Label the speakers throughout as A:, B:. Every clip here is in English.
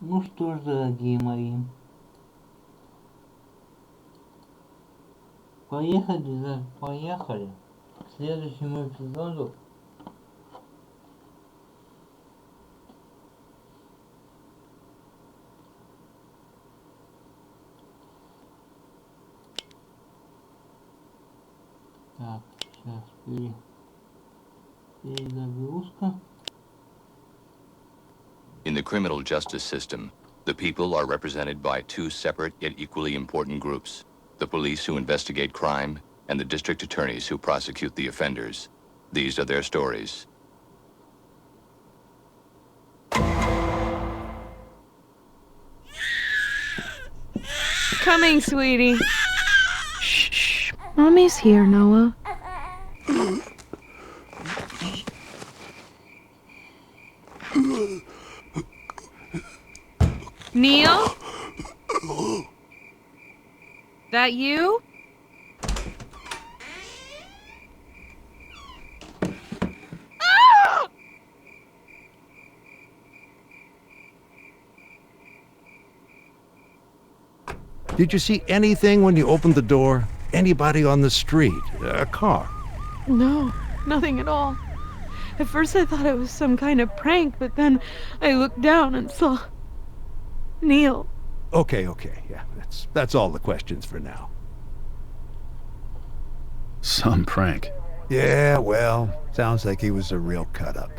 A: Ну что ж, дорогие мои, поехали к следующему эпизоду. Так, сейчас перезагрузка.
B: In the criminal justice system, the people are represented by two separate yet equally important groups: the police who investigate crime and the district attorneys who prosecute the offenders. These are their stories.
C: Coming, sweetie. Shh. Mommy's here, Noah. Neil? That you? Ah!
D: Did you see anything when you opened the door? Anybody on the street? A car?
C: No, nothing at all. At first I thought it was some kind of prank, but then I looked down and saw Neil.
D: Okay, yeah, that's all the questions for now.
E: Some prank.
D: Yeah, well, sounds like he was a real cut-up.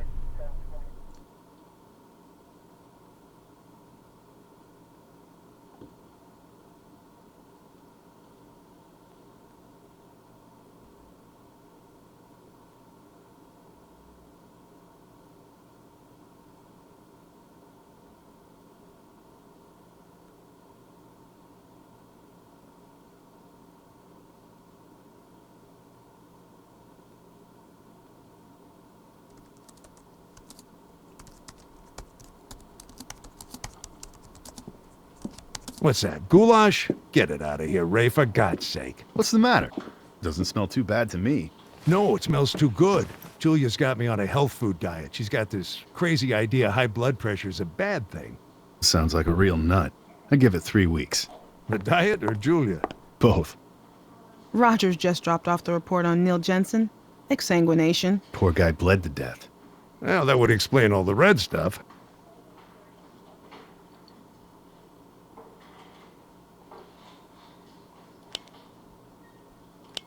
D: What's that, goulash? Get it out of here, Ray, for God's sake.
E: What's the matter? Doesn't smell too bad to me.
D: No, it smells too good. Julia's got me on a health food diet. She's got this crazy idea high blood pressure's a bad thing.
E: Sounds like a real nut. I give it 3 weeks.
D: The diet or Julia?
E: Both.
F: Rogers just dropped off the report on Neil Jensen. Exsanguination.
E: Poor guy bled to death.
D: Well, that would explain all the red stuff.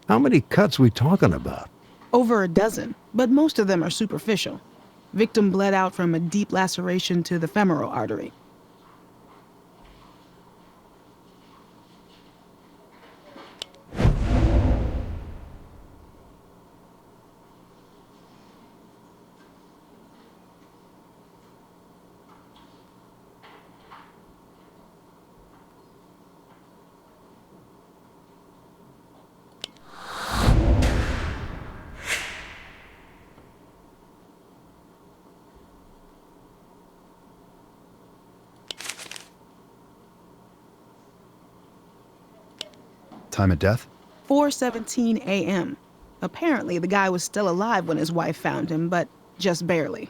D: How many cuts we talking about?
F: Over a dozen, but most of them are superficial. Victim bled out from a deep laceration to the femoral artery.
E: Time of death?
F: 4:17 a.m. Apparently, the guy was still alive when his wife found him, but just barely.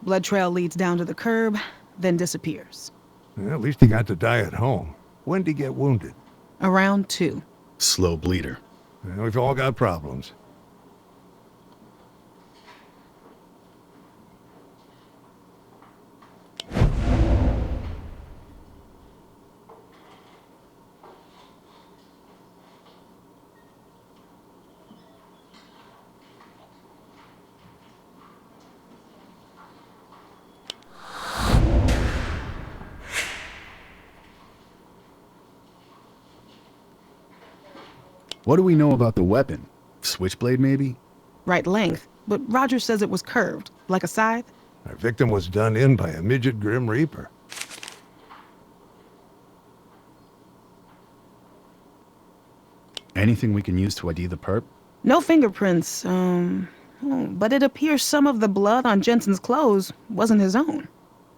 F: Blood trail leads down to the curb, then disappears.
D: Well, at least he got to die at home. When did he get wounded?
F: Around 2.
E: Slow bleeder.
D: Well, we've all got problems.
E: What do we know about the weapon? Switchblade, maybe?
F: Right length, but Rogers says it was curved, like a scythe.
D: Our victim was done in by a midget Grim Reaper.
E: Anything we can use to ID the perp?
F: No fingerprints, but it appears some of the blood on Jensen's clothes wasn't his own.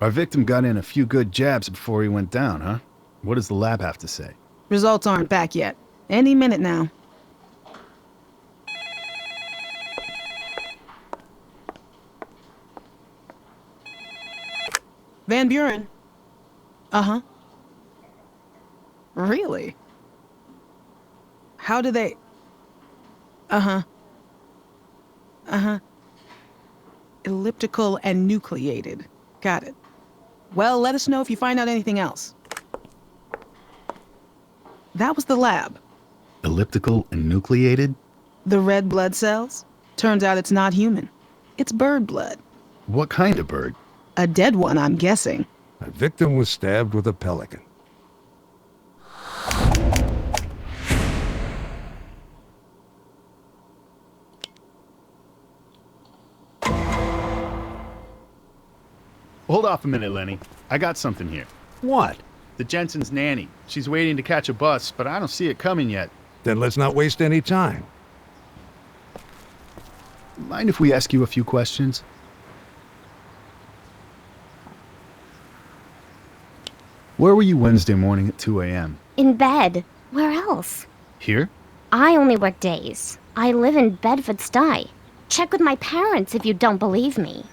E: Our victim got in a few good jabs before he went down, huh? What does the lab have to say?
F: Results aren't back yet. Any minute now. Van Buren. Uh-huh. Really? How do they... Uh-huh. Uh-huh. Elliptical and nucleated. Got it. Well, let us know if you find out anything else. That was the lab.
E: Elliptical and nucleated?
F: The red blood cells? Turns out it's not human. It's bird blood.
E: What kind of bird?
F: A dead one, I'm guessing.
D: A victim was stabbed with a pelican.
E: Hold off a minute, Lenny. I got something here.
D: What?
E: The Jensen's nanny. She's waiting to catch a bus, but I don't see it coming yet.
D: Then let's not waste any time.
E: Mind if we ask you a few questions? Where were you Wednesday morning at 2 a.m.?
G: In bed. Where else?
E: Here?
G: I only work days. I live in Bedford-Stuy. Check with my parents if you don't believe me.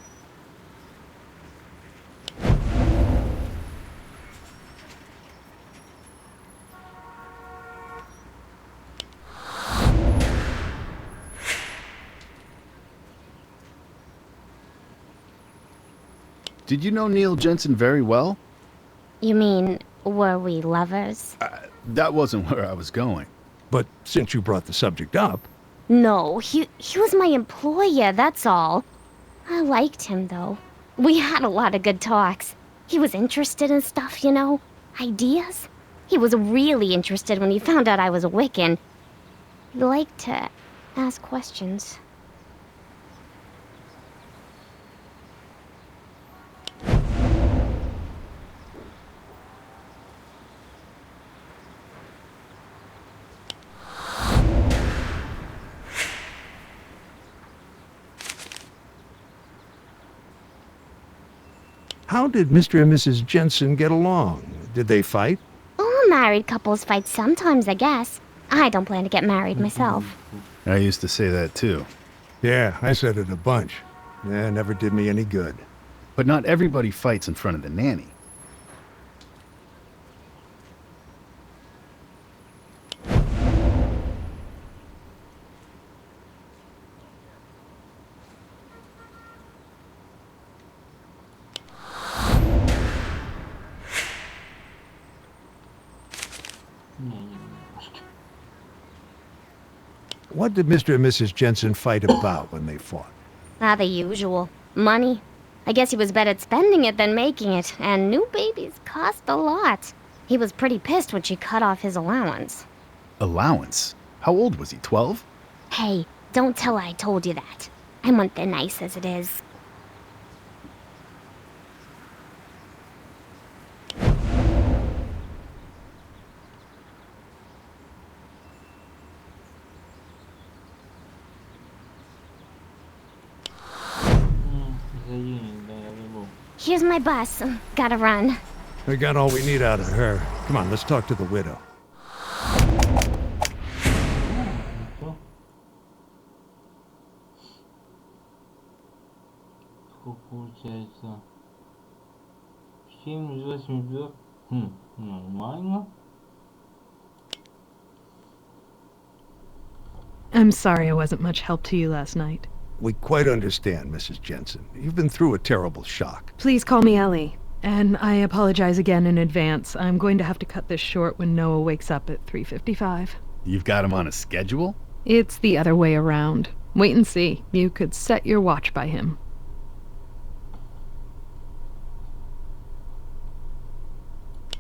E: Did you know Neil Jensen very well?
G: You mean, were we lovers?
E: That wasn't where I was going.
D: But since you brought the subject up,
G: No, he was my employer, that's all. I liked him, though. We had a lot of good talks. He was interested in stuff, you know? Ideas? He was really interested when he found out I was a Wiccan. He liked to ask questions.
D: how did Mr. and Mrs. Jensen get along? Did they fight?
G: All married couples fight sometimes, I guess. I don't plan to get married myself.
E: I used to say that too.
D: Yeah, I said it a bunch. Yeah, never did me any good.
E: But not everybody fights in front of the nanny.
D: What did Mr. and Mrs. Jensen fight about when they fought?
G: The usual. Money. I guess he was better at spending it than making it, and new babies cost a lot. He was pretty pissed when she cut off his allowance.
E: Allowance? How old was he, 12?
G: Hey, don't tell I told you that. I want the nice as it is. Here's my bus. Gotta run.
D: We got all we need out of her. Come on, let's talk to the widow.
A: Сколько получается? 7,82. Нормально.
C: I'm sorry I wasn't much help to you last night.
D: We quite understand, Mrs. Jensen. You've been through a terrible shock.
C: Please call me Ellie. And I apologize again in advance. I'm going to have to cut this short when Noah wakes up at 3:55.
E: You've got him on a schedule?
C: It's the other way around. Wait and see. You could set your watch by him.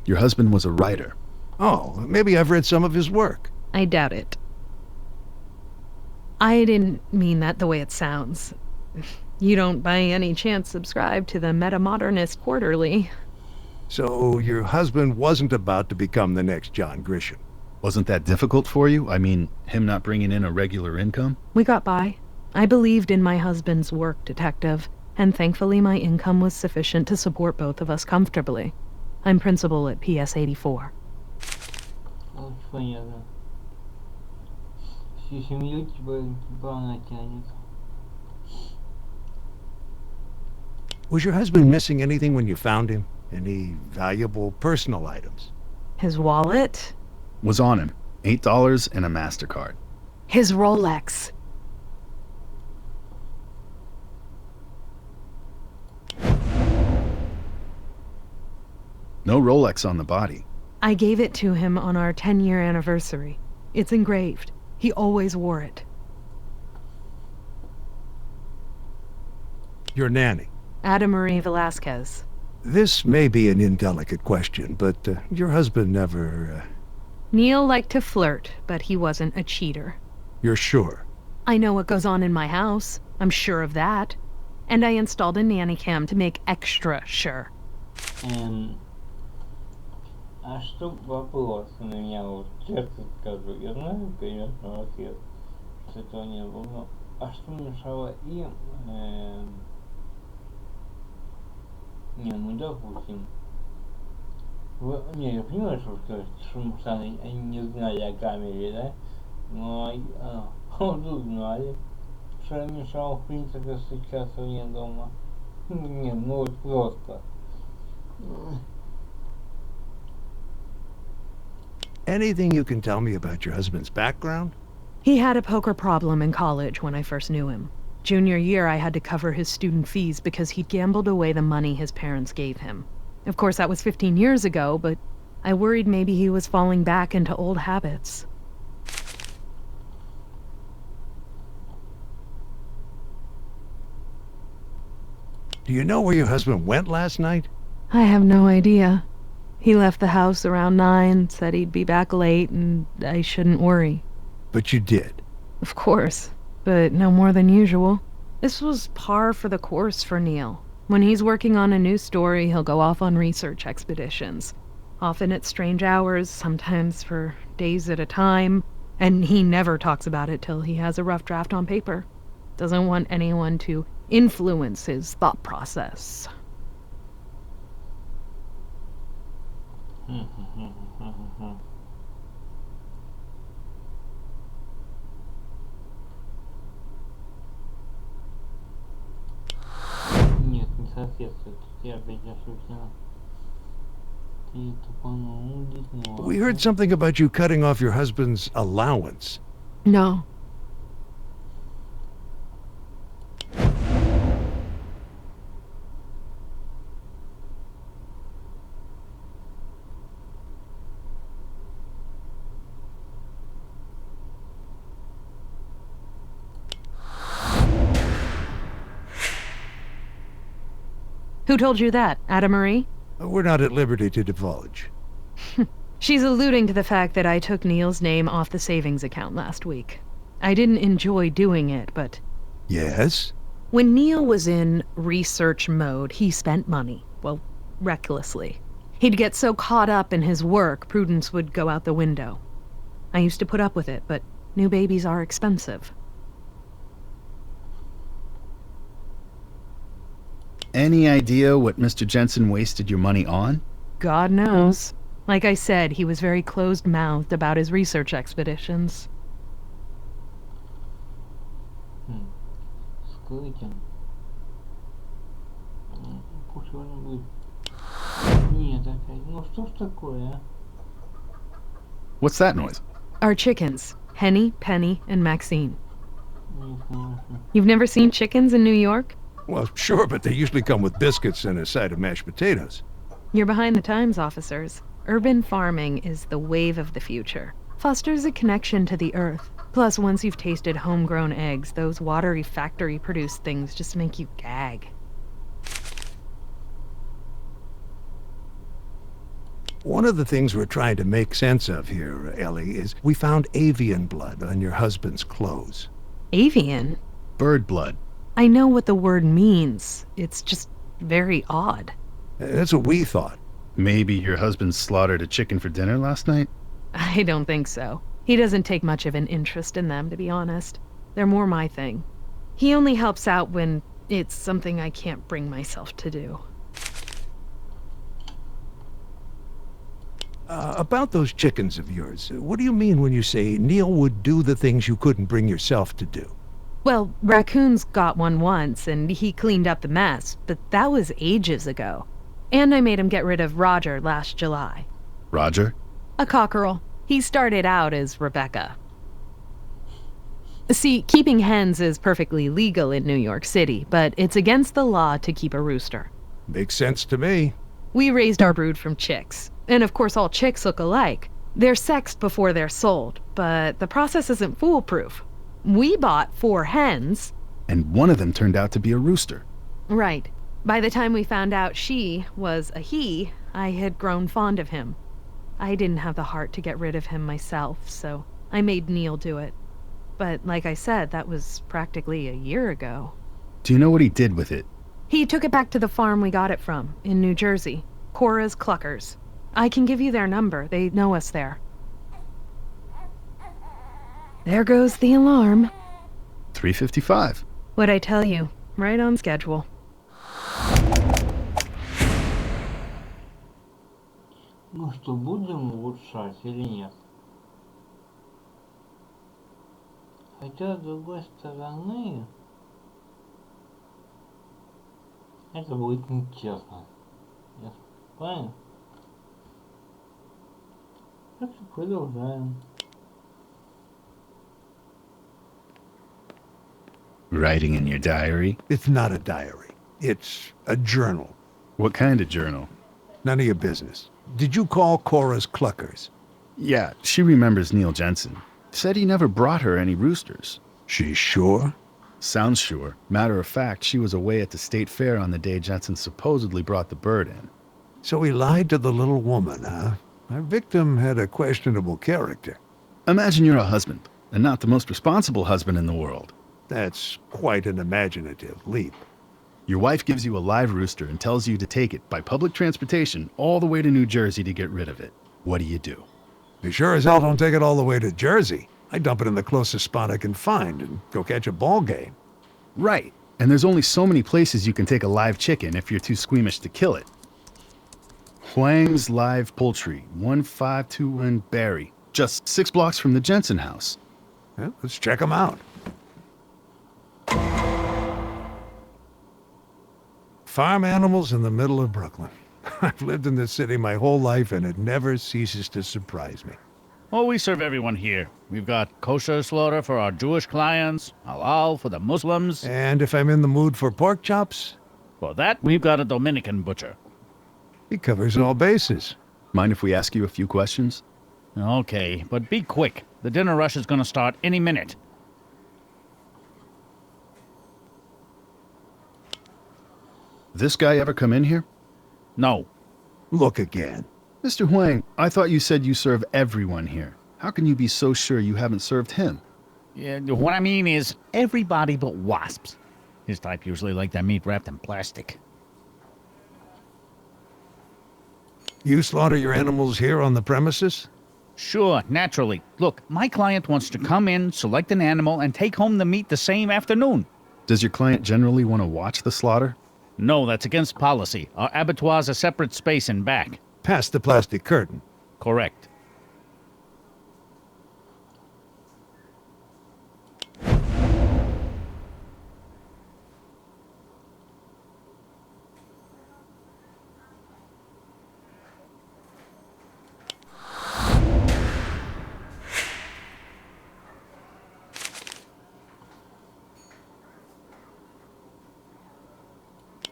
E: Your husband was a writer.
D: Oh, maybe I've read some of his work.
C: I doubt it. I didn't mean that the way it sounds. You don't by any chance subscribe to the Metamodernist Quarterly.
D: So your husband wasn't about to become the next John Grisham.
E: Wasn't that difficult for you? I mean, him not bringing in a regular income?
C: We got by. I believed in my husband's work, Detective, and thankfully my income was sufficient to support both of us comfortably. I'm principal at PS 84.
A: Понятно. Всю семью типа она тянет.
D: Was your husband missing anything when you found him? Any valuable personal items?
C: His wallet?
E: Was on him. $8 and a MasterCard.
C: His Rolex.
E: No Rolex on the body.
C: I gave it to him on our 10-year anniversary. It's engraved. He always wore it.
D: Your nanny.
C: Ada Marie Velasquez.
D: This may be an indelicate question, but your husband never...
C: Neil liked to flirt, but he wasn't a cheater.
D: You're sure?
C: I know what goes on in my house. I'm sure of that. And I installed a nanny cam to make extra sure.
A: А что вопрос у меня, вот честно скажу, я знаю, конечно, ответ, что этого не было, но а что мешало им, не, ну допустим, не, я понимаю, что мешало, они не знали о камере, да, но вдруг знали, что им мешало, в принципе, сейчас вне дома, не, ну вот просто.
D: Anything you can tell me about your husband's background?
C: He had a poker problem in college when I first knew him. Junior year, I had to cover his student fees because he'd gambled away the money his parents gave him. Of course, that was 15 years ago, but I worried maybe he was falling back into old habits.
D: Do you know where your husband went last night?
C: I have no idea. He left the house around 9, said he'd be back late, and I shouldn't worry.
D: But you did.
C: Of course, but no more than usual. This was par for the course for Neil. When he's working on a new story, he'll go off on research expeditions. Often at strange hours, sometimes for days at a time, and he never talks about it till he has a rough draft on paper. Doesn't want anyone to influence his thought process.
A: Нет, не соответствует. Я опять ошибся. Ты тупанул, действительно.
D: We heard something about you cutting off your husband's allowance.
C: No. Who told you that, Ada Marie?
D: We're not at liberty to divulge.
C: She's alluding to the fact that I took Neil's name off the savings account last week. I didn't enjoy doing it, but
D: Yes?
C: when Neil was in research mode, he spent money. Well, recklessly. He'd get so caught up in his work, prudence would go out the window. I used to put up with it, but new babies are expensive.
E: Any idea what Mr. Jensen wasted your money on?
C: God knows. Like I said, he was very closed-mouthed about his research expeditions.
A: Скрытен. Пусть его не будет. Нет, опять. Ну что ж такое, а?
E: What's that noise?
C: Our chickens, Henny, Penny, and Maxine.
A: Не знаю.
C: You've never seen chickens in New York?
D: Well, sure, but they usually come with biscuits and a side of mashed potatoes.
C: You're behind the times, officers. Urban farming is the wave of the future. Fosters a connection to the earth. Plus, once you've tasted homegrown eggs, those watery factory-produced things just make you gag.
D: One of the things we're trying to make sense of here, Ellie, is we found avian blood on your husband's clothes.
C: Avian?
E: Bird blood.
C: I know what the word means. It's just very odd.
D: That's what we thought.
E: Maybe your husband slaughtered a chicken for dinner last night?
C: I don't think so. He doesn't take much of an interest in them, to be honest. They're more my thing. He only helps out when it's something I can't bring myself to do.
D: About those chickens of yours, what do you mean when you say Neil would do the things you couldn't bring yourself to do?
C: Well, raccoons got one once, and he cleaned up the mess, but that was ages ago. And I made him get rid of Roger last July.
E: Roger?
C: A cockerel. He started out as Rebecca. See, keeping hens is perfectly legal in New York City, but it's against the law to keep a rooster.
D: Makes sense to me.
C: We raised our brood from chicks. And of course all chicks look alike. They're sexed before they're sold, but the process isn't foolproof. We bought 4 hens.
E: And one of them turned out to be a rooster.
C: Right. By the time we found out she was a he, I had grown fond of him. I didn't have the heart to get rid of him myself, so I made Neil do it. But like I said, that was practically a year ago.
E: Do you know what he did with it?
C: He took it back to the farm we got it from, in New Jersey. Cora's Cluckers. I can give you their number. They know us there. There goes the alarm.
E: 3:55.
C: What'd I tell you? Right on schedule.
A: Ну что, будем улучшать или нет? Хотя, с другой стороны, это будет нечестно. Правильно? Так что продолжаем.
E: Writing in your diary?
D: It's not a diary. It's a journal.
E: What kind of journal?
D: None of your business. Did you call Cora's Cluckers?
E: Yeah, she remembers Neil Jensen. Said he never brought her any roosters.
D: She's sure?
E: Sounds sure. Matter of fact, she was away at the state fair on the day Jensen supposedly brought the bird in.
D: So he lied to the little woman, huh? Our victim had a questionable character.
E: Imagine you're a husband, and not the most responsible husband in the world.
D: That's quite an imaginative leap.
E: Your wife gives you a live rooster and tells you to take it by public transportation all the way to New Jersey to get rid of it. What do you do?
D: You sure as hell don't take it all the way to Jersey. I dump it in the closest spot I can find and go catch a ball game.
E: Right. And there's only so many places you can take a live chicken if you're too squeamish to kill it. Huang's Live Poultry, 1521 Barry, just 6 blocks from the Jensen house.
D: Well, let's check them out. Farm animals in the middle of Brooklyn. I've lived in this city my whole life and it never ceases to surprise me.
H: Oh, we serve everyone here. We've got kosher slaughter for our Jewish clients, halal for the Muslims.
D: And if I'm in the mood for pork chops,
H: For that, we've got a Dominican butcher.
D: he covers all bases.
E: Mind if we ask you a few questions?
H: Okay, but be quick. The dinner rush is gonna start any minute.
E: This guy ever come in here?
H: No.
D: Look again.
E: Mr. Huang, I thought you said you serve everyone here. How can you be so sure you haven't served him?
H: Yeah, what I mean is everybody but wasps. His type usually like their meat wrapped in plastic.
D: You slaughter your animals here on the premises?
H: Sure, naturally. Look, my client wants to come in, select an animal, and take home the meat the same afternoon.
E: Does your client generally want to watch the slaughter?
H: No, that's against policy. Our abattoir's a separate space in back.
D: Past the plastic curtain.
H: Correct.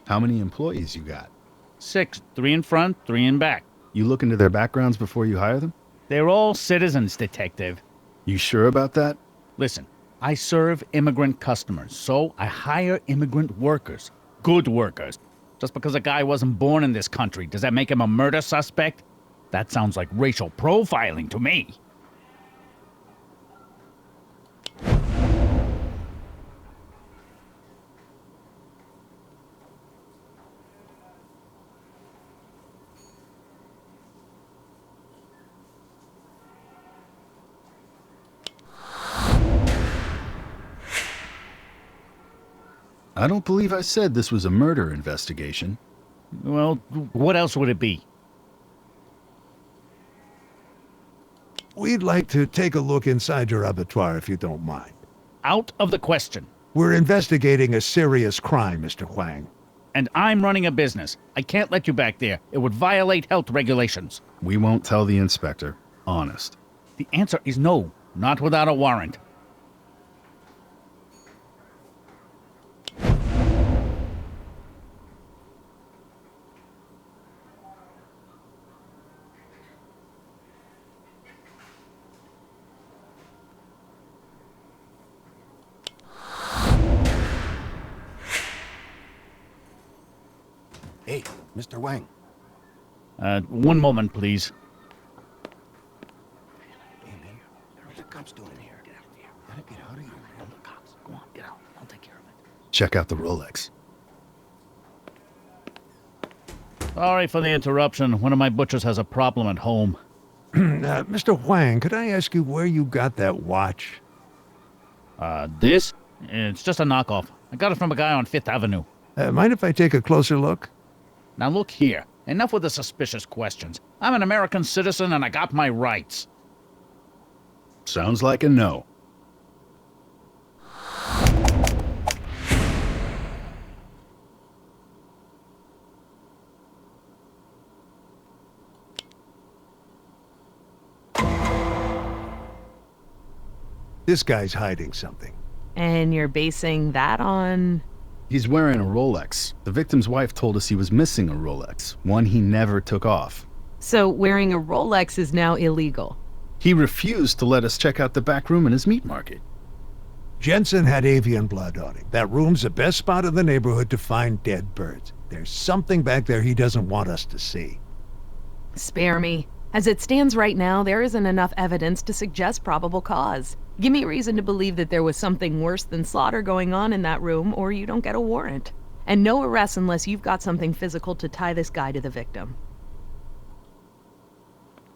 E: How many employees you got?
H: 6, 3 in front, 3 in back.
E: You look into their backgrounds before you hire them?
H: They're all citizens, detective.
E: You sure about that?
H: Listen, I serve immigrant customers, so I hire immigrant workers. Good workers. Just because a guy wasn't born in this country, does that make him a murder suspect? That sounds like racial profiling to me.
E: I don't believe I said this was a murder investigation.
H: Well, what else would it be?
D: We'd like to take a look inside your abattoir if you don't mind.
H: Out of the question.
D: We're investigating a serious crime, Mr. Huang.
H: and I'm running a business. I can't let you back there. It would violate health regulations.
E: We won't tell the inspector. Honest.
H: The answer is no, not without a warrant.
D: Hey, Mr. Wang.
H: One moment, please.
D: Hey, man, what are the cops doing here? Get out of here. Gotta get out of here, man.
H: The cops. Go on, get out. I'll take care of it.
E: Check out the Rolex.
H: Sorry for the interruption. One of my butchers has a problem at home.
D: Mr. Wang, could I ask you where you got that watch?
H: This? It's just a knockoff. I got it from a guy on Fifth Avenue.
D: Mind if I take a closer look?
H: Now look here. Enough with the suspicious questions. I'm an American citizen and I got my rights.
E: Sounds like a no.
D: This guy's hiding something.
C: And you're basing that on...
E: He's wearing a Rolex. The victim's wife told us he was missing a Rolex, one he never took off.
C: So wearing a Rolex is now illegal.
E: He refused to let us check out the back room in his meat market.
D: Jensen had avian blood on him. That room's the best spot in the neighborhood to find dead birds. There's something back there he doesn't want us to see.
C: Spare me. As it stands right now, there isn't enough evidence to suggest probable cause. Give me reason to believe that there was something worse than slaughter going on in that room, or you don't get a warrant. And no arrests unless you've got something physical to tie this guy to the victim.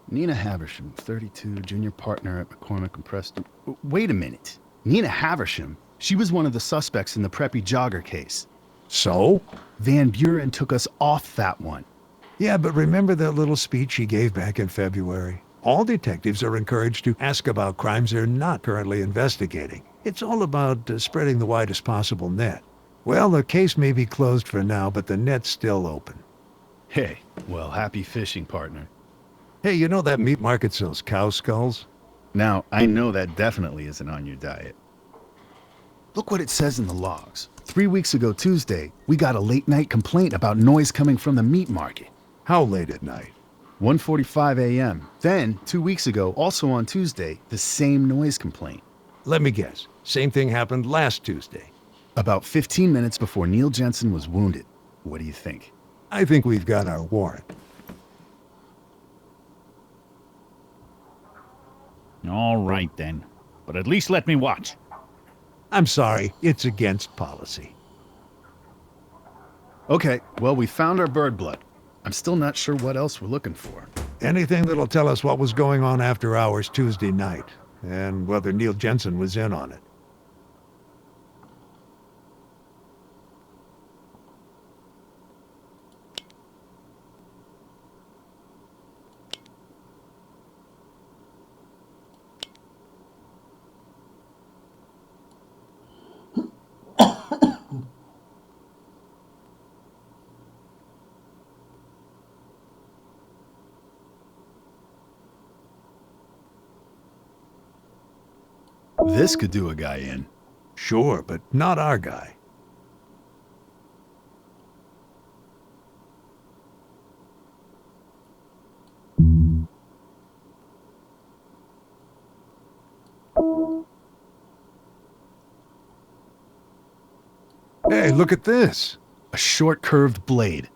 E: Nina Haversham, 32, junior partner at McCormick and Preston. Wait a minute. Nina Haversham? She was one of the suspects in the preppy jogger case.
D: So?
E: Van Buren took us off that one.
D: Yeah, but remember that little speech he gave back in February? All detectives are encouraged to ask about crimes they're not currently investigating. It's all about spreading the widest possible net. Well, the case may be closed for now, but the net's still open.
E: Hey, well, happy fishing, partner.
D: Hey, you know that meat market sells cow skulls?
E: Now, I know that definitely isn't on your diet. Look what it says in the logs. 3 weeks ago Tuesday, we got a late-night complaint about noise coming from the meat market.
D: How late at night?
E: 1:45 a.m. Then, 2 weeks ago, also on Tuesday, the same noise complaint.
D: Let me guess. Same thing happened last Tuesday.
E: About 15 minutes before Neil Jensen was wounded. What do you think?
D: I think we've got our warrant.
H: All right, then. But at least let me watch.
D: I'm sorry, it's against policy.
E: Okay, well, we found our bird blood. I'm still not sure what else we're looking for.
D: Anything that'll tell us what was going on after hours Tuesday night, and whether Neil Jensen was in on it.
E: This could do a guy in.
D: Sure, but not our guy. Hey, look at this.
E: A short curved blade.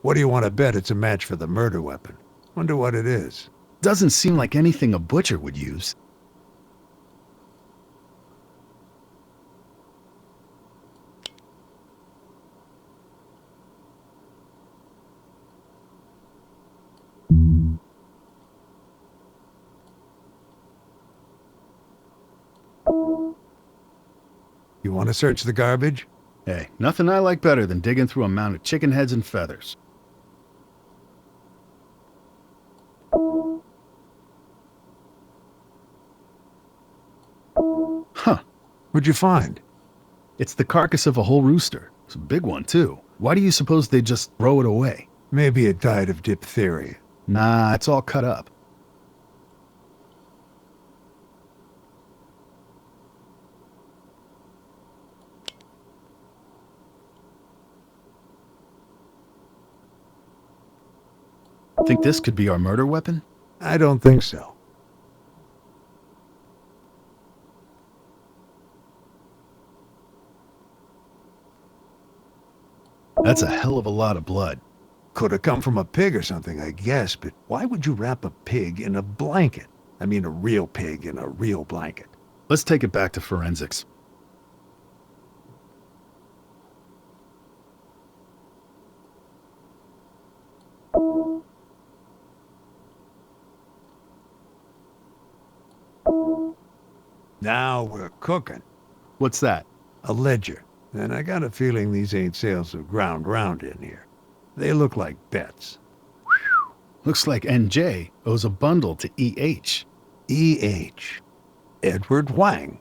D: What do you want to bet it's a match for the murder weapon? Wonder what it is.
E: Doesn't seem like anything a butcher would use.
D: You want to search the garbage?
E: Hey, nothing I like better than digging through a mound of chicken heads and feathers. Huh.
D: What'd you find?
E: It's the carcass of a whole rooster. It's a big one, too. Why do you suppose they just throw it away?
D: Maybe it died of diphtheria.
E: Nah, it's all cut up. Think this could be our murder weapon?
D: I don't think so.
E: That's a hell of a lot of blood.
D: Could have come from a pig or something, I guess, but why would you wrap a pig in a blanket? I mean, a real pig in a real blanket.
E: Let's take it back to forensics.
D: Now we're cooking.
E: What's that?
D: A ledger. And I got a feeling these ain't sales of ground round in here. They look like bets.
E: Looks like NJ owes a bundle to EH.
D: E.H. Edward Huang.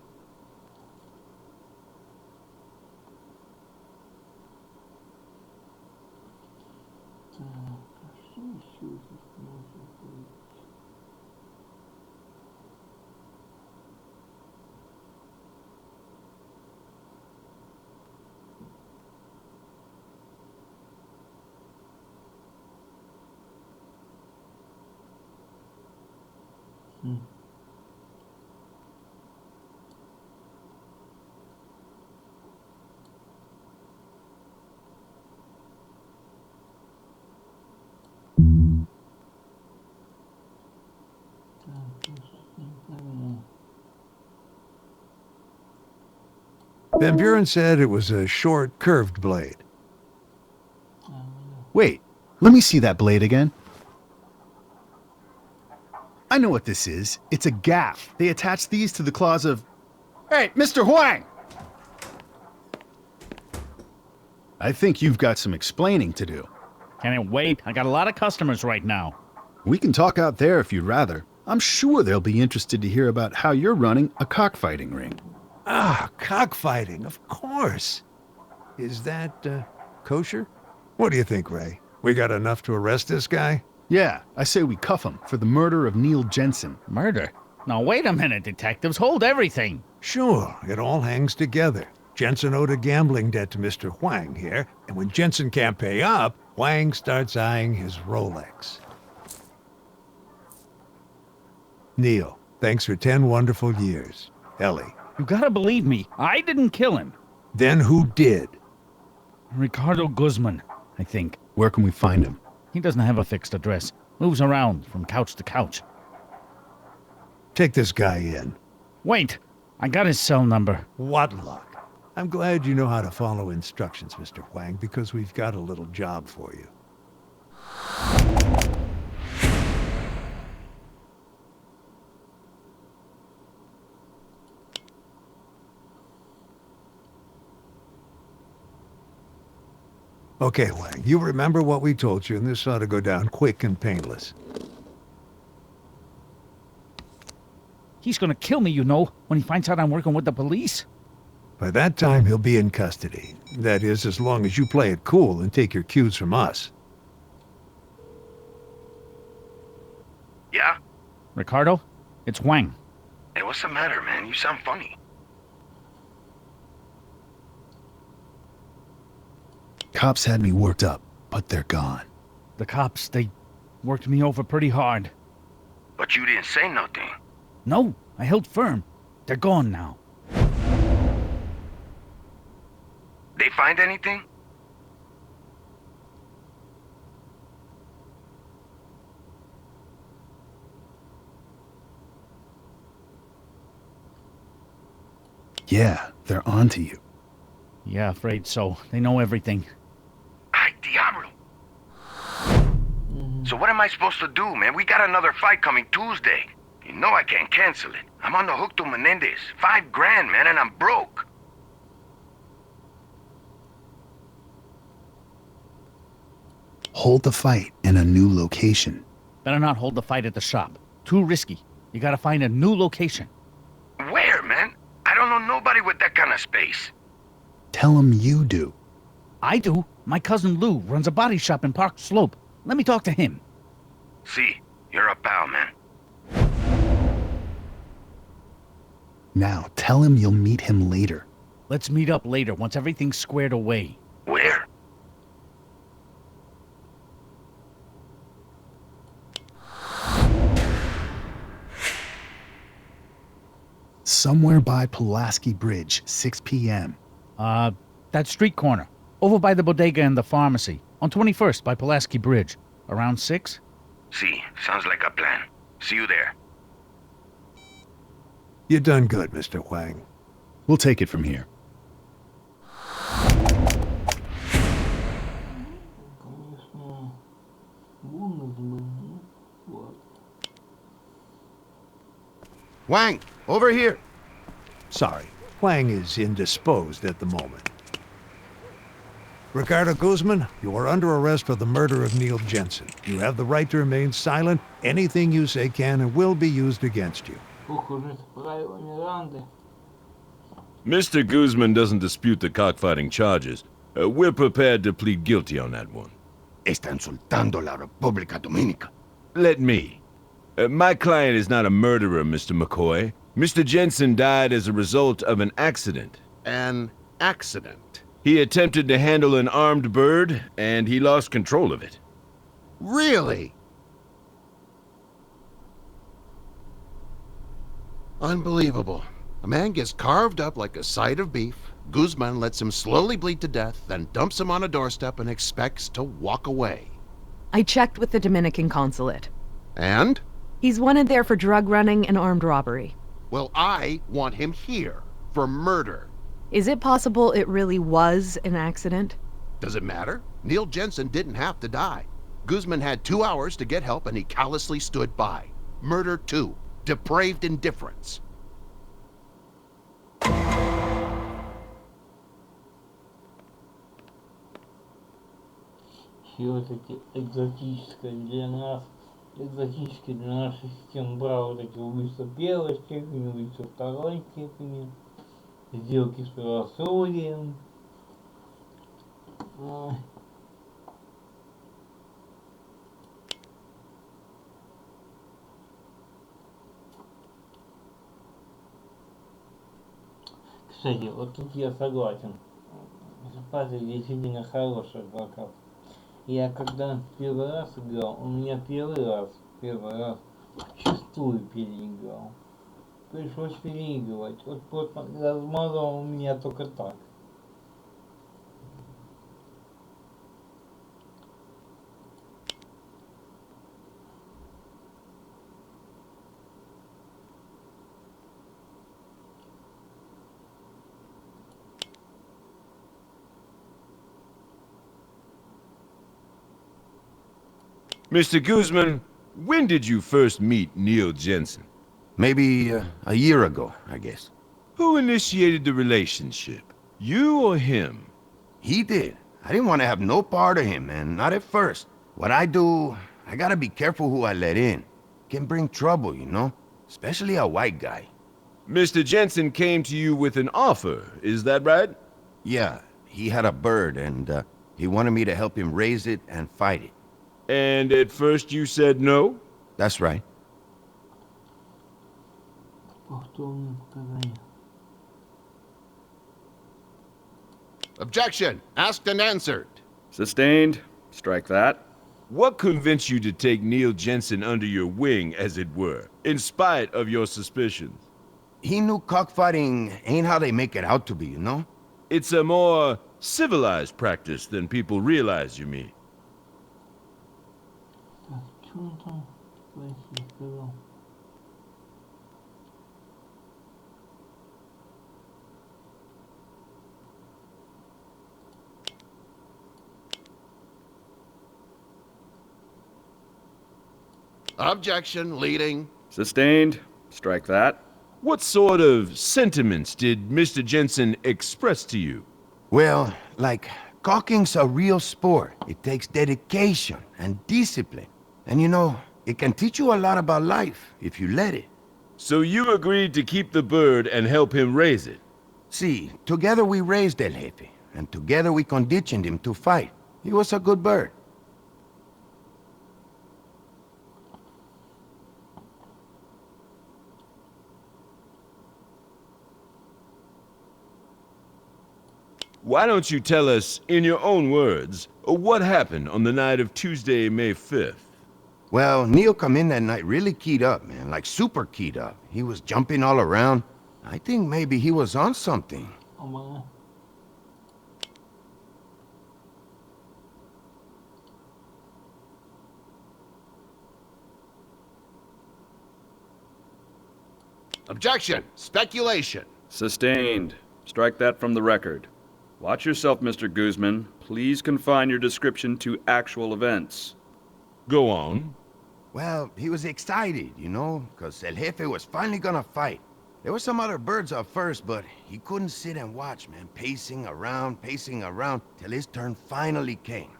D: Van Buren said it was a short, curved blade.
E: Wait, let me see that blade again. I know what this is. It's a gaff. They attach these to the claws of... Hey, Mr. Huang! I think you've got some explaining to do.
H: Can it wait? I got a lot of customers right now.
E: We can talk out there if you'd rather. I'm sure they'll be interested to hear about how you're running a cockfighting ring.
D: Ah, cockfighting, of course. Is that, kosher? What do you think, Ray? We got enough to arrest this guy?
E: Yeah, I say we cuff him for the murder of Neil Jensen.
H: Murder? Now wait a minute, detectives. Hold everything.
D: Sure, it all hangs together. Jensen owed a gambling debt to Mr. Huang here, and when Jensen can't pay up, Huang starts eyeing his Rolex. Neil, thanks for 10 wonderful years. Ellie.
H: You gotta believe me. I didn't kill him.
D: Then who did?
H: Ricardo Guzman, I think.
E: Where can we find him?
H: He doesn't have a fixed address. Moves around from couch to couch.
D: Take this guy in.
H: Wait, I got his cell number.
D: What luck. I'm glad you know how to follow instructions, Mr. Huang, because we've got a little job for you. Okay, Huang, you remember what we told you, and this ought to go down quick and painless.
H: He's gonna kill me, you know, when he finds out I'm working with the police.
D: By that time, he'll be in custody. That is, as long as you play it cool and take your cues from us.
I: Yeah?
H: Ricardo, it's Huang.
I: Hey, what's the matter, man? You sound funny.
E: Cops had me worked up, but they're gone.
H: The cops, they worked me over pretty hard.
I: But you didn't say nothing.
H: No, I held firm. They're gone now.
I: They find anything?
E: Yeah, they're onto you.
H: Yeah, afraid so. They know everything.
I: Ay, diablo. So what am I supposed to do, man? We got another fight coming Tuesday. You know I can't cancel it. I'm on the hook to Menendez. $5,000, man, and I'm broke.
E: Hold the fight in a new location.
H: Better not hold the fight at the shop. Too risky. You gotta find a new location.
I: Where, man? I don't know nobody with that kind of space.
E: Tell them you do.
H: I do. My cousin Lou runs a body shop in Park Slope. Let me talk to him.
I: See, you're a pal, man.
E: Now, tell him you'll meet him later.
H: Let's meet up later once everything's squared away.
I: Where?
E: Somewhere by Pulaski Bridge, 6 p.m.
H: That street corner. Over by the bodega and the pharmacy. On 21st by Pulaski Bridge. Around 6?
I: See, sounds like a plan. See you there.
D: You done good, Mr. Huang.
E: We'll take it from here.
A: Конечно, бонус был. Ну, вот.
J: Wang, over here.
D: Sorry, Huang is indisposed at the moment. Ricardo Guzman, you are under arrest for the murder of Neil Jensen. You have the right to remain silent. Anything you say can and will be used against you.
A: Похоже, это правило Миранды.
K: Mr. Guzman doesn't dispute the cockfighting charges. We're prepared to plead guilty on that one.
J: Está insultando la República Dominicana.
K: Let me. My client is not a murderer, Mr. McCoy. Mr. Jensen died as a result of an accident.
J: An accident.
K: He attempted to handle an armed bird, and he lost control of it.
J: Really? Unbelievable. A man gets carved up like a side of beef. Guzman lets him slowly bleed to death, then dumps him on a doorstep and expects to walk away.
C: I checked with the Dominican consulate.
J: And?
C: He's wanted there for drug running and armed robbery.
J: Well, I want him here for murder.
C: Is it possible it really was an accident?
J: Does it matter? Neil Jensen didn't have to die. Guzman had 2 hours to get help and he callously stood by. Murder 2. Depraved indifference.
A: Все-таки экзотическое для нас, экзотическое для нашей системы права, вот эти убийства первой степени, убийства второй степени, сделки с правосудием. Ой. Кстати, вот тут я согласен. Патрик действительно хороший адвокат. Я когда первый раз играл, у меня первый раз вчистую переиграл. Пришлось переигрывать. Вот размазал у меня только так.
K: Mr. Guzman, when did you first meet Neil Jensen?
J: Maybe a year ago, I guess.
K: Who initiated the relationship? You or him?
J: He did. I didn't want to have no part of him, and not at first. What I do, I gotta be careful who I let in. Can bring trouble, you know? Especially a white guy.
K: Mr. Jensen came to you with an offer, is that right?
J: Yeah, he had a bird, and he wanted me to help him raise it and fight it.
K: And at first you said no?
J: That's right.
A: Повторное показание.
J: Objection! Asked and answered.
L: Sustained. Strike that.
K: What convinced you to take Neil Jensen under your wing, as it were, in spite of your suspicions?
J: He knew cockfighting ain't how they make it out to be, you know?
K: It's a more civilized practice than people realize, you mean?
A: Так, что он там плохие сказал?
J: Objection, leading.
L: Sustained. Strike that.
K: What sort of sentiments did Mr. Jensen express to you?
J: Well, like, caulking's a real sport. It takes dedication and discipline. And you know, it can teach you a lot about life if you let it.
K: So you agreed to keep the bird and help him raise it?
J: See, together we raised El Jefe, and together we conditioned him to fight. He was a good bird.
K: Why don't you tell us, in your own words, what happened on the night of Tuesday, May 5th?
J: Well, Neil come in that night really keyed up, man, like super keyed up. He was jumping all around. I think maybe he was on something.
A: Oh my.
M: Objection! Speculation!
L: Sustained. Strike that from the record. Watch yourself, Mr. Guzman. Please confine your description to actual events.
K: Go on.
J: Well, he was excited, you know, because El Jefe was finally gonna fight. There were some other birds up first, but he couldn't sit and watch, man, pacing around, till his turn finally came.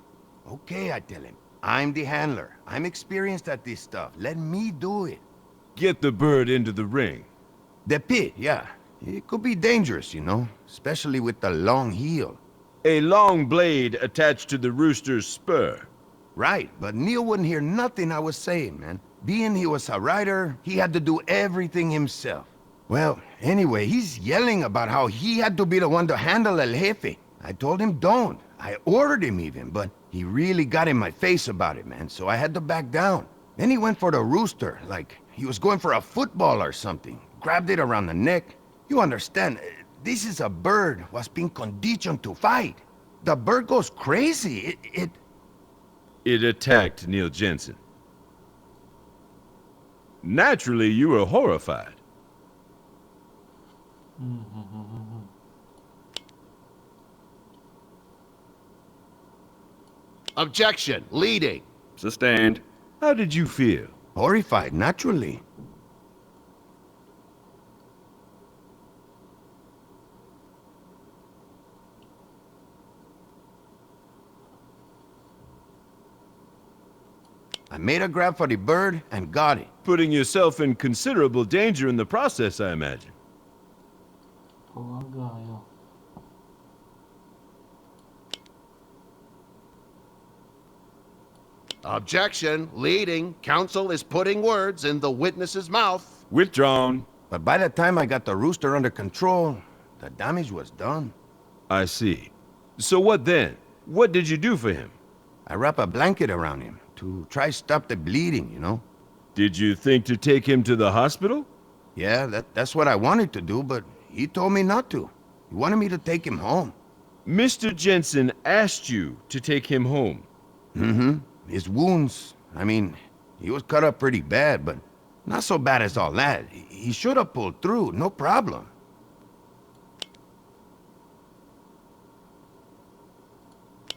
J: Okay, I tell him, I'm the handler. I'm experienced at this stuff. Let me do it.
K: Get the bird into the ring.
J: The pit, yeah. It could be dangerous, you know, especially with the long heel.
K: A long blade attached to the rooster's spur.
J: Right, but Neil wouldn't hear nothing I was saying, man. Being he was a rider, he had to do everything himself. Well, anyway, he's yelling about how he had to be the one to handle El Jefe. I told him don't. I ordered him even, but he really got in my face about it, man, so I had to back down. Then he went for the rooster, like he was going for a football or something. Grabbed it around the neck. You understand, this is a bird was being conditioned to fight. The bird goes crazy.
K: It attacked Neil Jensen. Naturally, you were horrified.
M: Objection! Leading!
L: Sustained.
K: How did you feel?
J: Horrified, naturally. I made a grab for the bird and got it.
K: Putting yourself in considerable danger in the process, I imagine.
M: Objection! Leading! Counsel is putting words in the witness's mouth.
K: Withdrawn.
J: But by the time I got the rooster under control, the damage was done.
K: I see. So what then? What did you do for him?
J: I wrap a blanket around him to try stop the bleeding, you know?
K: Did you think to take him to the hospital?
J: Yeah, that's what I wanted to do, but he told me not to. He wanted me to take him home.
K: Mr. Jensen asked you to take him home.
J: Mm-hmm. His wounds, I mean, he was cut up pretty bad, but not so bad as all that. He should have pulled through, no problem.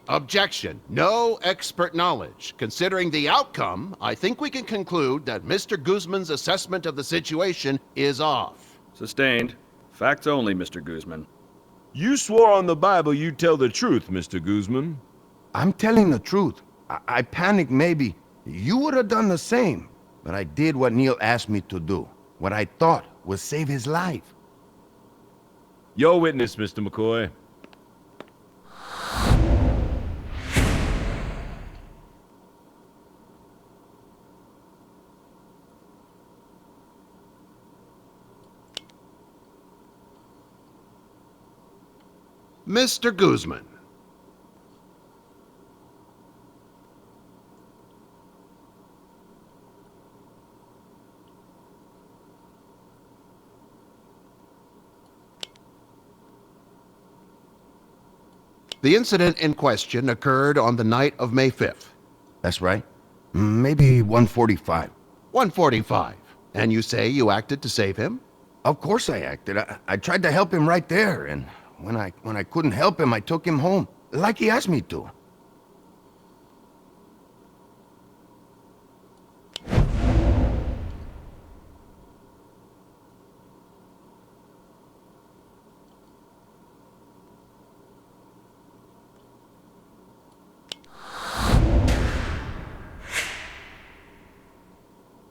M: Objection! No expert knowledge. Considering the outcome, I think we can conclude that Mr. Guzman's assessment of the situation is off.
L: Sustained. Facts only, Mr. Guzman.
K: You swore on the Bible you'd tell the truth, Mr. Guzman.
J: I'm telling the truth. I panicked maybe. You would have done the same. But I did what Neil asked me to do. What I thought would save his life.
K: Your witness, Mr. McCoy.
M: Mr. Guzman. The incident in question occurred on the night of May 5th.
J: That's right. Maybe 1:45.
M: 1:45. And you say you acted to save him?
J: Of course I acted. I tried to help him right there, and when I couldn't help him, I took him home, like he asked me to.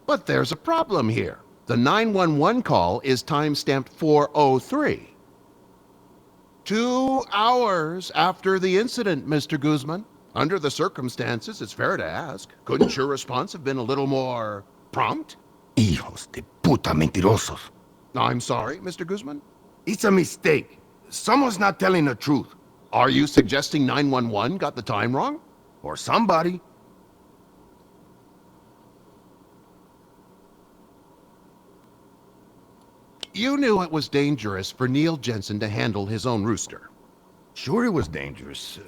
M: But there's a problem here. The 911 call is time-stamped 4:03. 2 hours after the incident, Mr. Guzman. Under the circumstances, it's fair to ask. Couldn't your response have been a little more prompt?
J: Hijos de puta mentirosos.
M: I'm sorry, Mr. Guzman?
J: It's a mistake. Someone's not telling the truth.
M: Are you suggesting 911 got the time wrong?
J: Or somebody.
M: You knew it was dangerous for Neil Jensen to handle his own rooster.
J: Sure it was dangerous.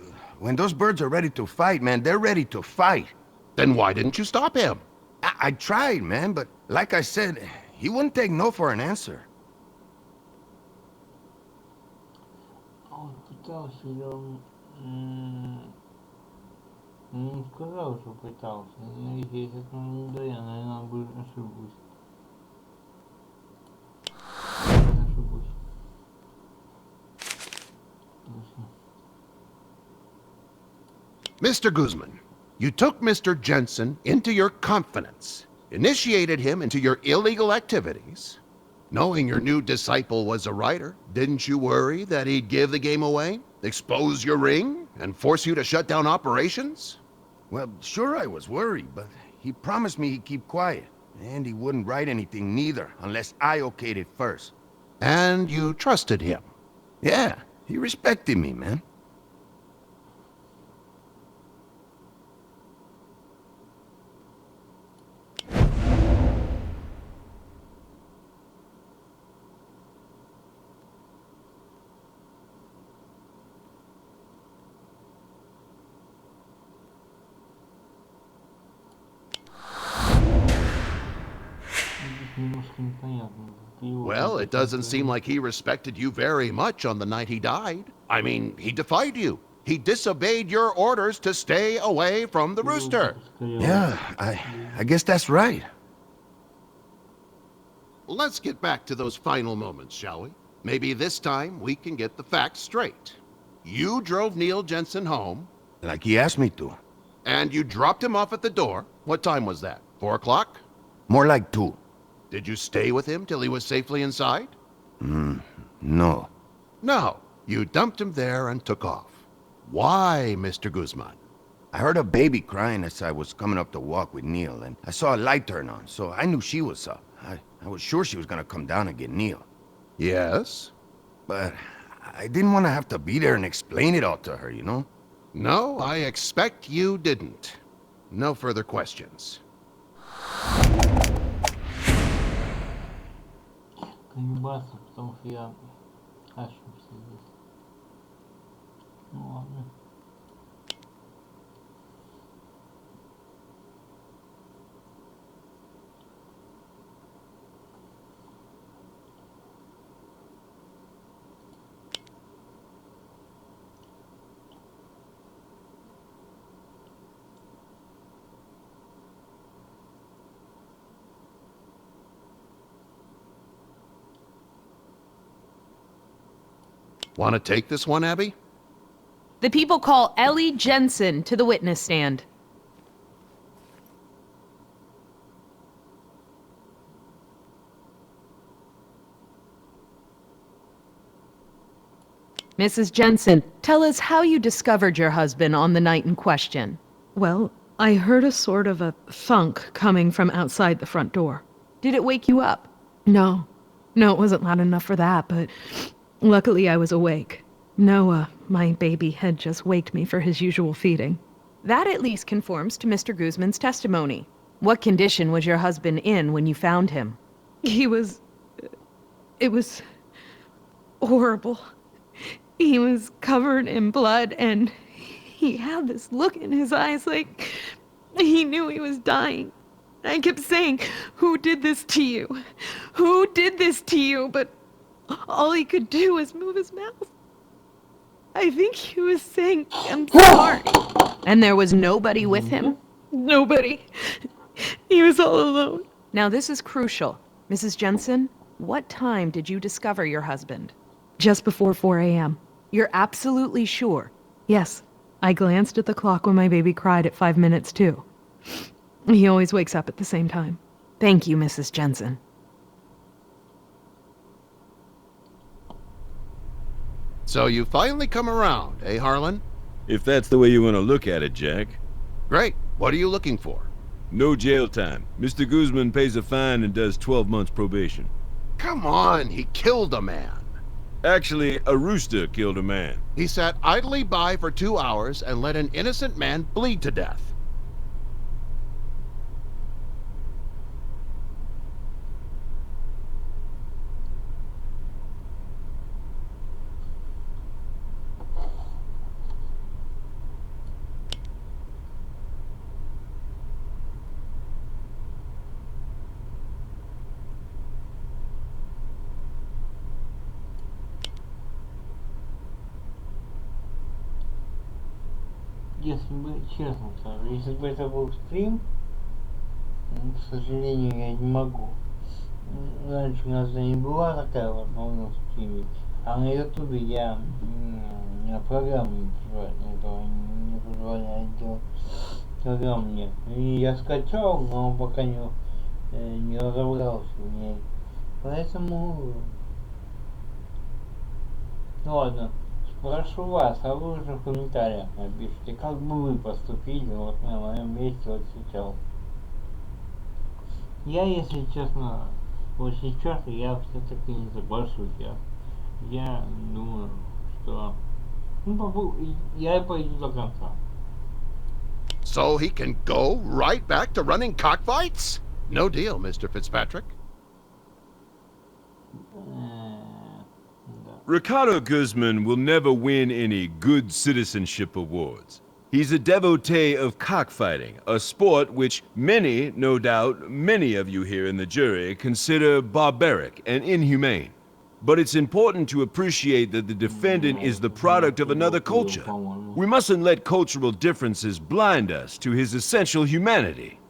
J: When those birds are ready to fight, man, they're ready to fight.
M: Then why didn't you stop him?
J: I tried, man, but like I said, he wouldn't take no for an answer.
A: Он пытался, не сказал, что пытался. Но если это да, я, наверное, ошибусь. Ошибусь.
M: Mr. Guzman, you took Mr. Jensen into your confidence, initiated him into your illegal activities. Knowing your new disciple was a writer, didn't you worry that he'd give the game away, expose your ring, and force you to shut down operations?
J: Well, sure I was worried, but he promised me he'd keep quiet. And he wouldn't write anything neither, unless I okayed it first.
M: And you trusted him?
J: Yeah, he respected me, man.
M: Well, it doesn't seem like he respected you very much on the night he died. I mean, he defied you. He disobeyed your orders to stay away from the rooster.
J: Yeah, I guess that's right.
M: Let's get back to those final moments, shall we? Maybe this time we can get the facts straight. You drove Neil Jensen home.
J: Like he asked me to.
M: And you dropped him off at the door. What time was that? 4 o'clock?
J: More like 2.
M: Did you stay with him till he was safely inside?
J: No.
M: No. You dumped him there and took off. Why, Mr. Guzman?
J: I heard a baby crying as I was coming up the walk with Neil, and I saw a light turn on, so I knew she was up. I was sure she was gonna come down and get Neil.
M: Yes?
J: But I didn't want to have to be there and explain it all to her, you know?
M: No, I expect you didn't. No further questions.
A: Колебаться, потому что я ошибся здесь. Ну ладно.
M: Want to take this one, Abby?
C: The people call Ellie Jensen to the witness stand. Mrs. Jensen, tell us how you discovered your husband on the night in question. Well, I heard a sort of a thunk coming from outside the front door. Did it wake you up? No. No, it wasn't loud enough for that, but luckily I was awake. Noah, my baby, had just waked me for his usual feeding. That at least conforms to Mr. Guzman's testimony. What condition was your husband in when you found him? It was horrible. He was covered in blood, and he had this look in his eyes like he knew he was dying. I kept saying, "Who did this to you? Who did this to you?" But all he could do was move his mouth. I think he was saying, "I'm sorry." And there was nobody with him? Nobody. He was all alone. Now this is crucial. Mrs. Jensen, what time did you discover your husband? Just before 4 a.m. You're absolutely sure? Yes. I glanced at the clock when my baby cried at 5 minutes too. He always wakes up at the same time. Thank you, Mrs. Jensen.
M: So you finally come around, eh, Harlan?
K: If that's the way you want to look at it, Jack.
M: Great. What are you looking for?
K: No jail time. Mr. Guzman pays a fine and does 12 months probation.
M: Come on, he killed a man.
K: Actually, a rooster killed a man.
M: He sat idly by for 2 hours and let an innocent man bleed to death.
A: Если бы, честно скажу, если бы это был стрим, к сожалению, я не могу. Раньше у нас не была такая возможность стримить, а на ютубе я программу не позволяет делать. Программ нет. И я скачал, но пока не разобрался в ней. Поэтому... Ну ладно. Прошу вас, а вы уже в комментариях напишите, как бы вы поступили вот на моем месте вот сейчас. Я, если честно, вот сейчас я все-таки не соглашусь. Я думаю, что я пойду до конца.
M: So he can go right back to running cockfights? No deal, Mr. Fitzpatrick.
K: Ricardo Guzman will never win any good citizenship awards. He's a devotee of cockfighting, a sport which many, no doubt, many of you here in the jury consider barbaric and inhumane. But it's important to appreciate that the defendant is the product of another culture. We mustn't let cultural differences blind us to his essential humanity.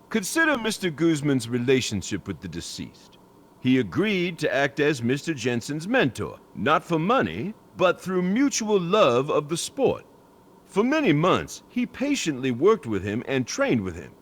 K: Consider Mr. Guzman's relationship with the deceased. He agreed to act as Mr. Jensen's mentor, not for money, but through mutual love of the sport. For many months, he patiently worked with him and trained with him.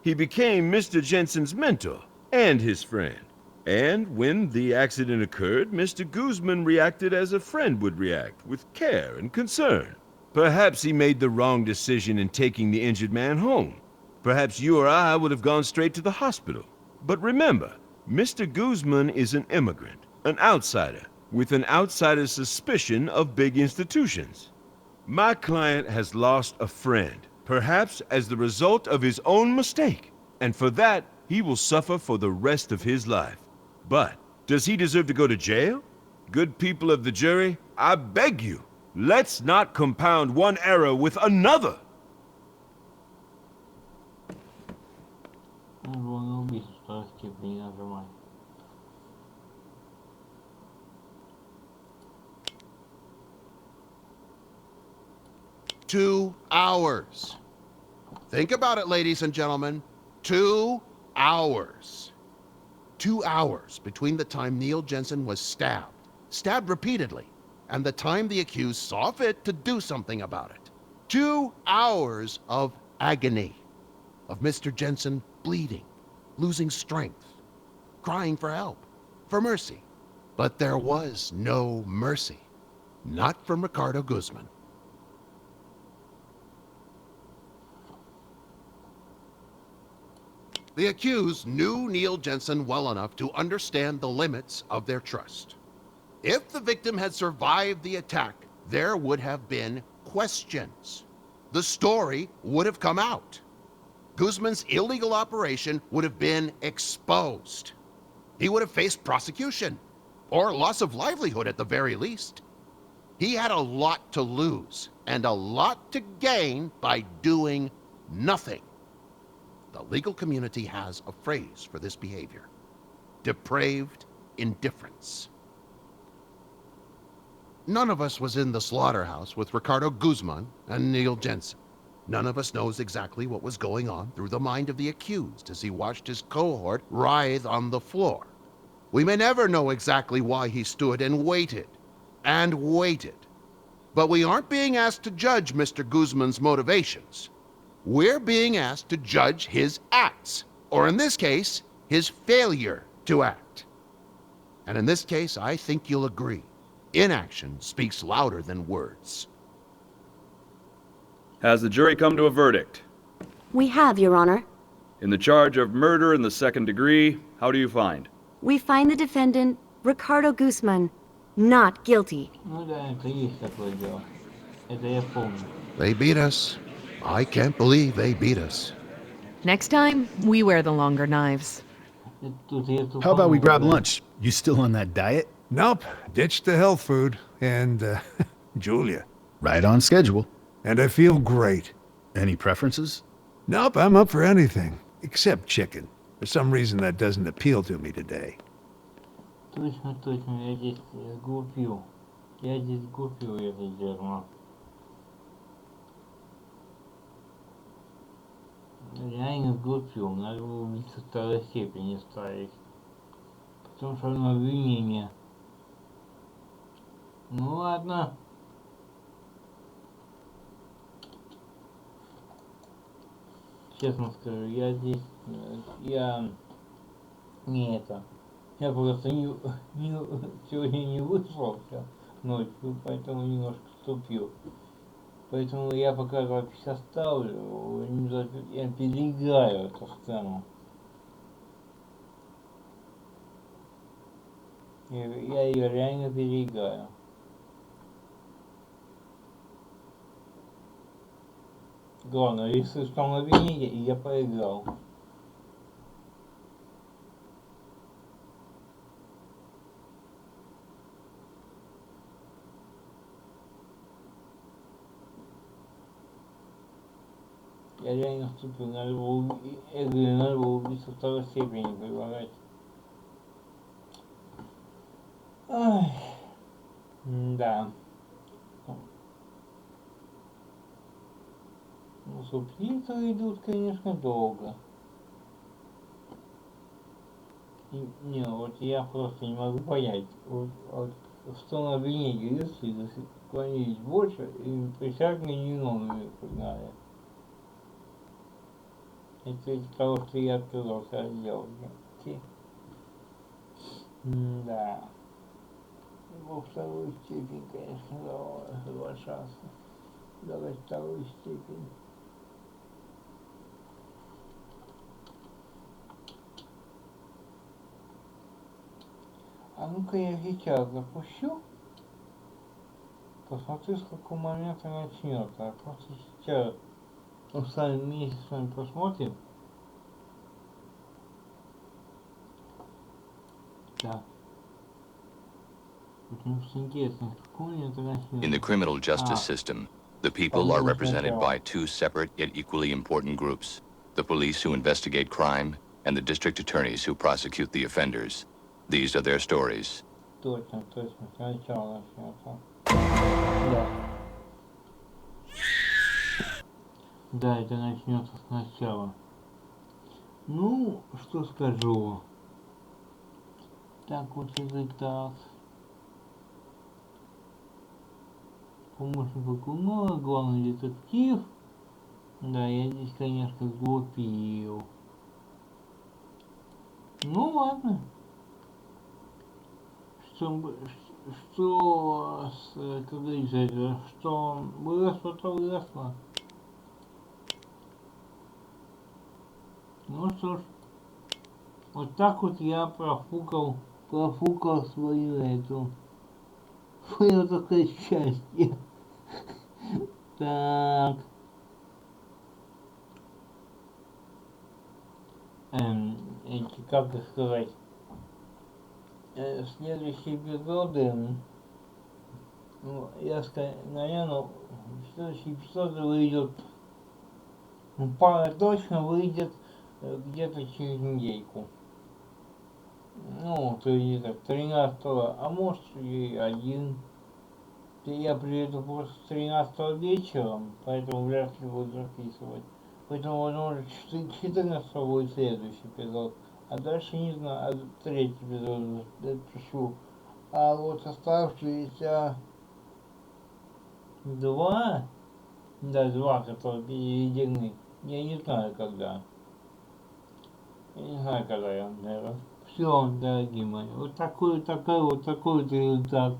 K: He became Mr. Jensen's mentor and his friend. And when the accident occurred, Mr. Guzman reacted as a friend would react, with care and concern. Perhaps he made the wrong decision in taking the injured man home. Perhaps you or I would have gone straight to the hospital. But remember, Mr. Guzman is an immigrant, an outsider, with an outsider's suspicion of big institutions. My client has lost a friend, perhaps as the result of his own mistake, and for that, he will suffer for the rest of his life. But does he deserve to go to jail? Good people of the jury, I beg you, let's not compound one error with another.
A: Второй степени нажимай.
M: 2 hours. Think about it, ladies and gentlemen. 2 hours. 2 hours between the time Neil Jensen was stabbed repeatedly, and the time the accused saw fit to do something about it. 2 hours of agony, of Mr. Jensen bleeding, losing strength, crying for help, for mercy. But there was no mercy, not from Ricardo Guzman. The accused knew Neil Jensen well enough to understand the limits of their trust. If the victim had survived the attack, there would have been questions. The story would have come out. Guzman's illegal operation would have been exposed. He would have faced prosecution, or loss of livelihood at the very least. He had a lot to lose, and a lot to gain by doing nothing. The legal community has a phrase for this behavior: depraved indifference. None of us was in the slaughterhouse with Ricardo Guzman and Neil Jensen. None of us knows exactly what was going on through the mind of the accused as he watched his cohort writhe on the floor. We may never know exactly why he stood and waited. But we aren't being asked to judge Mr. Guzman's motivations. We're being asked to judge his acts, or in this case, his failure to act. And in this case, I think you'll agree, inaction speaks louder than words.
L: Has the jury come to a verdict?
N: We have, Your Honor.
L: In the charge of murder in the second degree, how do you find?
N: We find the defendant, Ricardo Guzman, not guilty.
A: Ну да, это есть такое дело. Это я помню.
M: They beat us. I can't believe they beat us.
C: Next time, we wear the longer knives.
A: Тут я
E: How about we grab
A: тупанул, да.
E: lunch? You still on that diet?
D: Nope, ditched the health food. And, Julia.
E: Right on schedule.
D: And I feel great.
E: Any preferences?
D: Nope, I'm up for anything. Except chicken. For some reason that doesn't appeal to me today.
A: Точно, точно, я здесь купил. Я здесь купил это дерьмо. Реально купил, надо было убийство второй степени ставить. Потому что оно обвинение. Ну ладно. Честно скажу, я здесь, я просто сегодня не выспался ночью, поэтому немножко ступил. Поэтому я пока запись оставлю, я переиграю эту сцену. Я ее реально переиграю. Главное, если что на обвинение, и я проиграл. Я реально вступил, надо было убийство второй степени предлагать. Ай, да. Ну, субтитры идут, конечно, долго. Не, вот я просто не могу понять. Вот что на обвинение если склонились больше, и присяжные невиновными признали. Это из того, что я отказался сделать. Да. Во вторую степень, конечно, соглашался. Давай вторую степень. А ну-ка я сейчас запущу. Посмотрю, с какого момента начнется. Просто сейчас вместе с вами посмотрим. Так. Потому что интересно, с какого момента начнется.
B: In the criminal justice system, the people are represented by two separate yet equally important groups: the police who investigate crime and the district attorneys who prosecute the offenders. These are their stories.
A: Точно, сначала начнется. Да. Да, это начнется сначала. Ну, что скажу. Так вот это так. Помощник прокурора, главный детектив. Да, я здесь, конечно, глупил. Ну ладно. Как говорится, что выросло, то выросло. Ну что ж, вот так вот я профукал свое такое счастье. Так. Как это сказать? Следующие эпизоды, ну, наверное, следующий эпизод выйдет, пара точно выйдет где-то через недельку. Ну, то есть 13-го, а может и один. Я приеду просто 13-го вечером, поэтому вряд ли буду записывать. Поэтому, возможно, 14-го будет следующий эпизод. А дальше не знаю, третий эпизод запишу. А вот оставшиеся два, которые переведены, я не знаю когда. Я не знаю, когда я, наверное. Все, дорогие мои, вот такой результат.